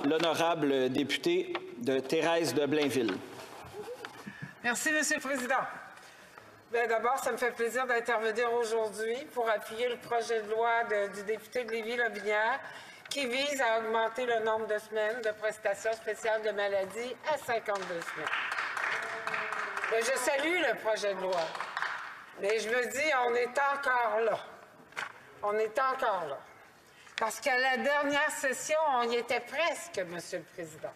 L'honorable députée de Thérèse de Blainville. Merci, M. le Président. D'abord, ça me fait plaisir d'intervenir aujourd'hui pour appuyer le projet de loi du député de Lévis-Lobinière qui vise à augmenter le nombre de semaines de prestations spéciales de maladie à 52 semaines. Je salue le projet de loi, mais je me dis, on est encore là. On est encore là. Parce qu'à la dernière session, on y était presque, M. le Président.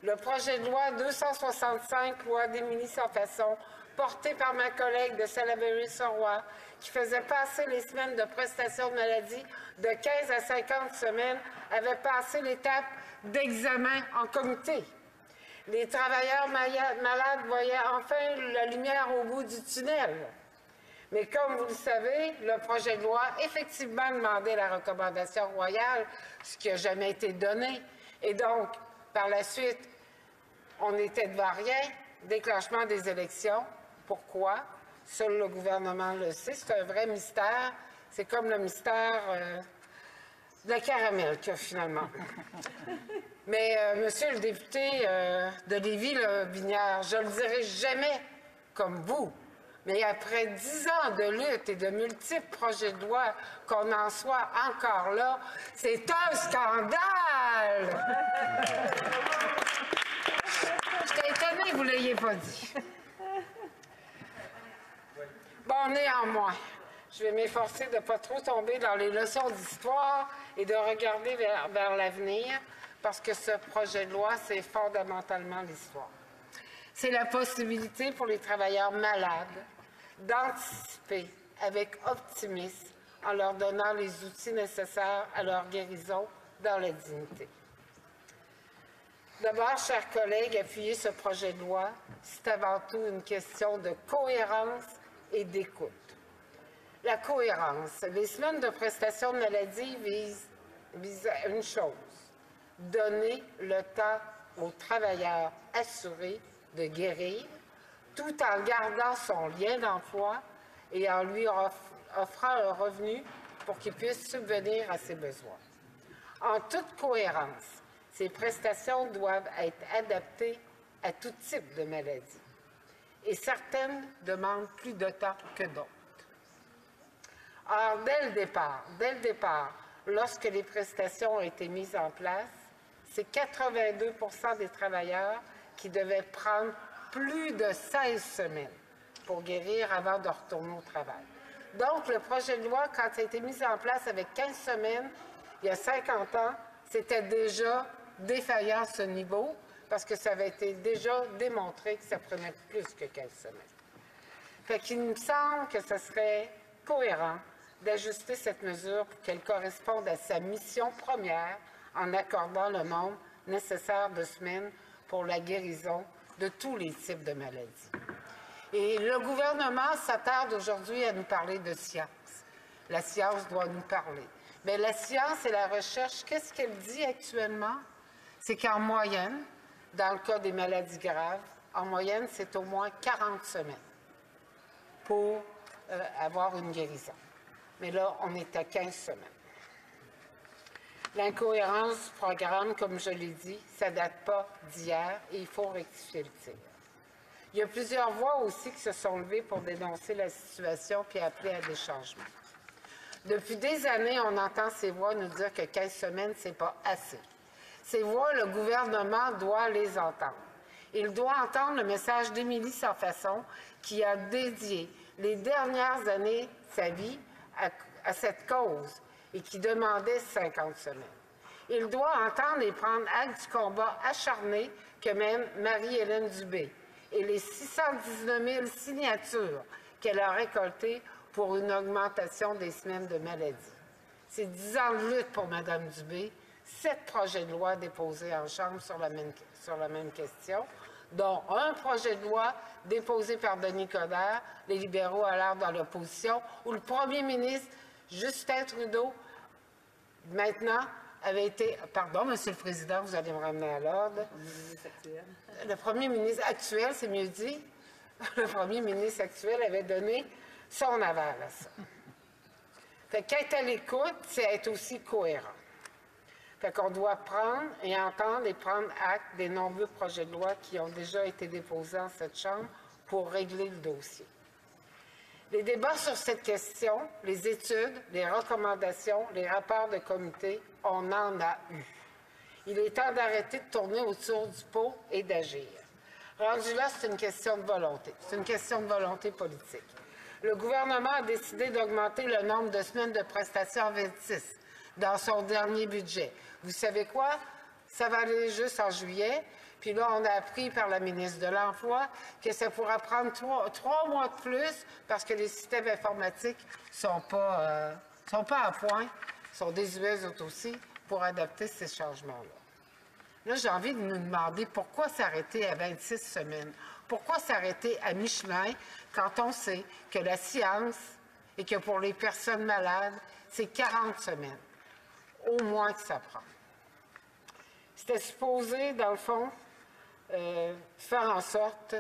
Le projet de loi 265, loi d'Émilie Sans-Façon, porté par ma collègue de Salaberry-sur-Roi, qui faisait passer les semaines de prestations de maladie de 15 à 50 semaines, avait passé l'étape d'examen en comité. Les travailleurs malades voyaient enfin la lumière au bout du tunnel. Mais comme vous le savez, le projet de loi effectivement demandait la recommandation royale, ce qui n'a jamais été donné. Et donc, par la suite, on n'était devant rien, déclenchement des élections. Pourquoi? Seul le gouvernement le sait, c'est un vrai mystère. C'est comme le mystère de la caramel, finalement. Mais, monsieur le député de Lévis-Lobinière, je ne le dirai jamais comme vous. Mais après 10 ans de lutte et de multiples projets de loi, qu'on en soit encore là, c'est un scandale! J'étais étonnée que vous ne l'ayez pas dit. Bon, néanmoins, je vais m'efforcer de ne pas trop tomber dans les leçons d'histoire et de regarder vers l'avenir, parce que ce projet de loi, c'est fondamentalement l'histoire. C'est la possibilité pour les travailleurs malades d'anticiper avec optimisme en leur donnant les outils nécessaires à leur guérison dans la dignité. D'abord, chers collègues, appuyer ce projet de loi, c'est avant tout une question de cohérence et d'écoute. La cohérence. Les semaines de prestations de maladie visent à une chose, donner le temps aux travailleurs assurés de guérir, tout en gardant son lien d'emploi et en lui offrant un revenu pour qu'il puisse subvenir à ses besoins. En toute cohérence, ces prestations doivent être adaptées à tout type de maladie. Et certaines demandent plus de temps que d'autres. Or, dès le départ, lorsque les prestations ont été mises en place, c'est 82 % des travailleurs qui devaient prendre plus de 16 semaines pour guérir avant de retourner au travail. Donc, le projet de loi, quand ça a été mis en place avec 15 semaines, il y a 50 ans, c'était déjà défaillant à ce niveau, parce que ça avait été déjà démontré que ça prenait plus que 15 semaines. Fait qu'il me semble que ce serait cohérent d'ajuster cette mesure pour qu'elle corresponde à sa mission première en accordant le nombre nécessaire de semaines pour la guérison de tous les types de maladies. Et le gouvernement s'attarde aujourd'hui à nous parler de science. La science doit nous parler. Mais la science et la recherche, qu'est-ce qu'elle dit actuellement? C'est qu'en moyenne, dans le cas des maladies graves, en moyenne, c'est au moins 40 semaines pour avoir une guérison. Mais là, on est à 15 semaines. L'incohérence du programme, comme je l'ai dit, ça ne date pas d'hier et il faut rectifier le tir. Il y a plusieurs voix aussi qui se sont levées pour dénoncer la situation puis appeler à des changements. Depuis des années, on entend ces voix nous dire que 15 semaines, ce n'est pas assez. Ces voix, le gouvernement doit les entendre. Il doit entendre le message d'Émilie Sans-Façon qui a dédié les dernières années de sa vie à cette cause et qui demandait 50 semaines. Il doit entendre et prendre acte du combat acharné que mène Marie-Hélène Dubé et les 619 000 signatures qu'elle a récoltées pour une augmentation des semaines de maladie. C'est 10 ans de lutte pour Mme Dubé, 7 projets de loi déposés en Chambre sur la même question, dont un projet de loi déposé par Denis Coderre, les libéraux alors dans l'opposition, où le premier ministre Justin Trudeau, maintenant, avait été... Pardon, Monsieur le Président, vous allez me ramener à l'ordre. Le premier ministre actuel, c'est mieux dit. Le premier ministre actuel avait donné son aval à ça. Fait qu'être à l'écoute, c'est être aussi cohérent. Fait qu'on doit prendre et entendre et prendre acte des nombreux projets de loi qui ont déjà été déposés en cette Chambre pour régler le dossier. Les débats sur cette question, les études, les recommandations, les rapports de comité, on en a eu. Il est temps d'arrêter de tourner autour du pot et d'agir. Rendu là, c'est une question de volonté. C'est une question de volonté politique. Le gouvernement a décidé d'augmenter le nombre de semaines de prestations à 26 dans son dernier budget. Vous savez quoi? Ça va aller juste en juillet. Puis là, on a appris par la ministre de l'Emploi que ça pourra prendre trois mois de plus parce que les systèmes informatiques ne sont pas à point, sont désuets aussi pour adapter ces changements-là. Là, j'ai envie de nous demander pourquoi s'arrêter à 26 semaines? Pourquoi s'arrêter à mi-chemin quand on sait que la science et que pour les personnes malades, c'est 40 semaines, au moins que ça prend? C'était supposé, dans le fond, faire en sorte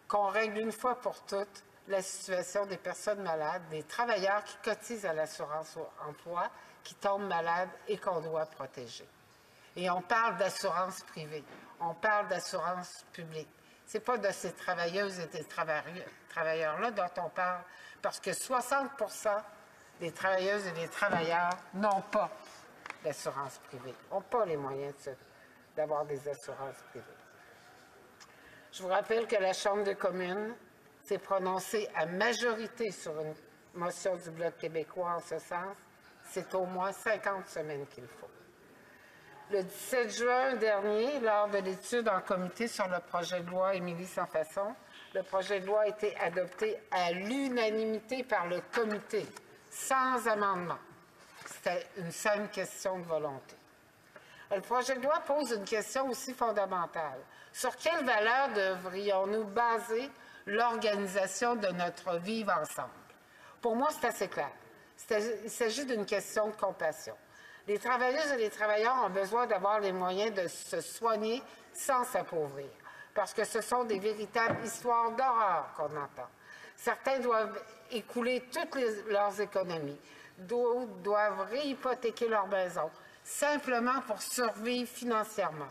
qu'on règle une fois pour toutes la situation des personnes malades, des travailleurs qui cotisent à l'assurance emploi, qui tombent malades et qu'on doit protéger. Et on parle d'assurance privée, on parle d'assurance publique. Ce n'est pas de ces travailleuses et des travailleurs-là dont on parle, parce que 60 % des travailleuses et des travailleurs n'ont pas d'assurance privée, n'ont pas les moyens d'avoir des assurances privées. Je vous rappelle que la Chambre des communes s'est prononcée à majorité sur une motion du Bloc québécois en ce sens. C'est au moins 50 semaines qu'il faut. Le 17 juin dernier, lors de l'étude en comité sur le projet de loi Émilie Sans Façon, le projet de loi a été adopté à l'unanimité par le comité, sans amendement. C'était une simple question de volonté. Le projet de loi pose une question aussi fondamentale. Sur quelle valeur devrions-nous baser l'organisation de notre vivre ensemble? Pour moi, c'est assez clair. Il s'agit d'une question de compassion. Les travailleuses et les travailleurs ont besoin d'avoir les moyens de se soigner sans s'appauvrir, parce que ce sont des véritables histoires d'horreur qu'on entend. Certains doivent écouler toutes leurs économies, d'autres doivent réhypothéquer leur maison, simplement pour survivre financièrement.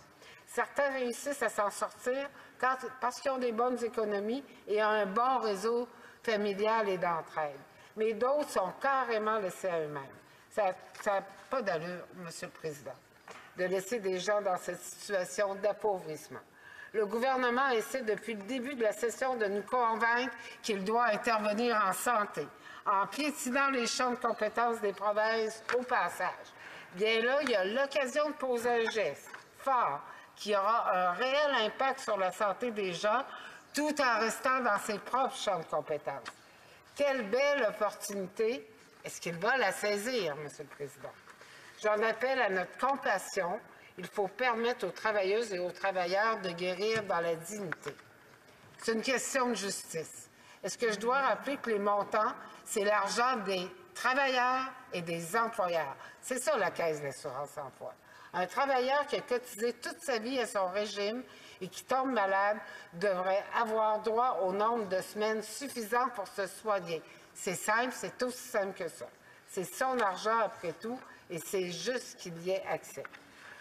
Certains réussissent à s'en sortir parce qu'ils ont des bonnes économies et un bon réseau familial et d'entraide. Mais d'autres sont carrément laissés à eux-mêmes. Ça n'a pas d'allure, M. le Président, de laisser des gens dans cette situation d'appauvrissement. Le gouvernement essaie depuis le début de la session de nous convaincre qu'il doit intervenir en santé, en piétinant les champs de compétences des provinces au passage. Bien là, il y a l'occasion de poser un geste fort qui aura un réel impact sur la santé des gens, tout en restant dans ses propres champs de compétences. Quelle belle opportunité! Est-ce qu'il va la saisir, M. le Président? J'en appelle à notre compassion. Il faut permettre aux travailleuses et aux travailleurs de guérir dans la dignité. C'est une question de justice. Est-ce que je dois rappeler que les montants, c'est l'argent des travailleurs et des employeurs? C'est ça la Caisse d'assurance-emploi. Un travailleur qui a cotisé toute sa vie à son régime et qui tombe malade devrait avoir droit au nombre de semaines suffisant pour se soigner. C'est simple, c'est aussi simple que ça. C'est son argent après tout et c'est juste qu'il y ait accès.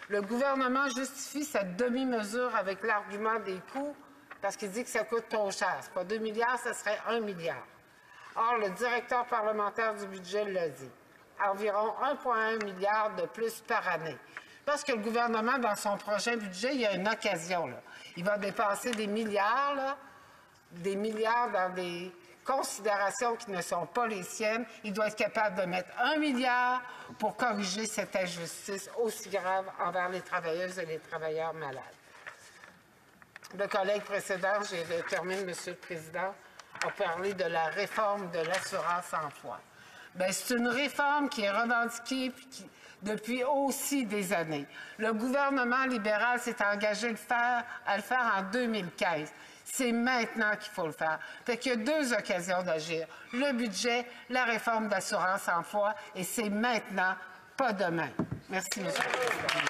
Le gouvernement justifie cette demi-mesure avec l'argument des coûts parce qu'il dit que ça coûte trop cher. Ce n'est pas 2 milliards, ce serait 1 milliard. Or, le directeur parlementaire du budget l'a dit. Environ 1,1 milliard de plus par année. Parce que le gouvernement, dans son prochain budget, il y a une occasion. Là. Il va dépenser des milliards dans des considérations qui ne sont pas les siennes. Il doit être capable de mettre 1 milliard pour corriger cette injustice aussi grave envers les travailleuses et les travailleurs malades. Le collègue précédent, je termine, M. le Président, a parlé de la réforme de l'assurance-emploi. Bien, c'est une réforme qui est revendiquée depuis aussi des années. Le gouvernement libéral s'est engagé à le faire en 2015. C'est maintenant qu'il faut le faire. Fait qu'il y a 2 occasions d'agir. Le budget, la réforme d'assurance-emploi, et c'est maintenant, pas demain. Merci, M. le Président.